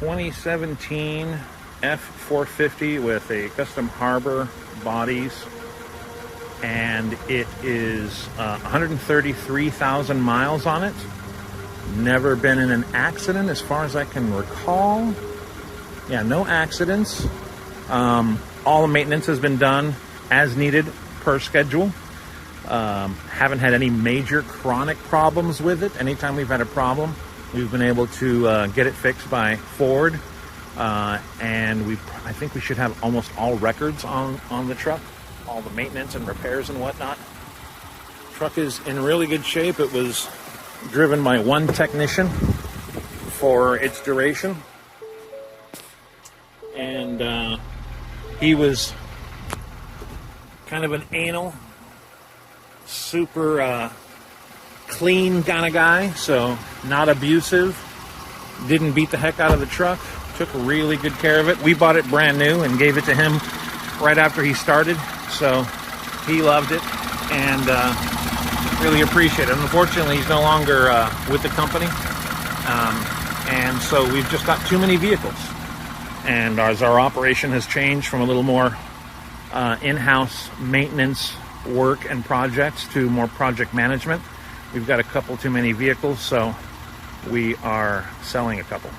2017 F450 with a custom harbor bodies, and it is 133,000 miles on it. Never been in an accident as far as I can recall. Yeah, no accidents. All the maintenance has been done as needed per schedule. Haven't had any major chronic problems with it. Anytime we've had a problem, we've been able to get it fixed by Ford. And I think we should have almost all records on the truck, all the maintenance and repairs and whatnot. Truck is in really good shape. It was driven by one technician for its duration, and he was kind of an anal, super clean kind of guy, so not abusive, didn't beat the heck out of the truck, took really good care of it. We bought it brand new and gave it to him right after he started, so he loved it and really appreciate it. Unfortunately, he's no longer with the company, and so we've just got too many vehicles, and as our operation has changed from a little more in-house maintenance work and projects to more project management, we've got a couple too many vehicles, so we are selling a couple.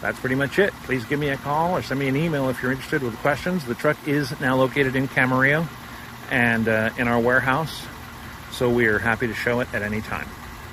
That's pretty much it. Please give me a call or send me an email if you're interested with questions. The truck is now located in Camarillo and in our warehouse, so we are happy to show it at any time.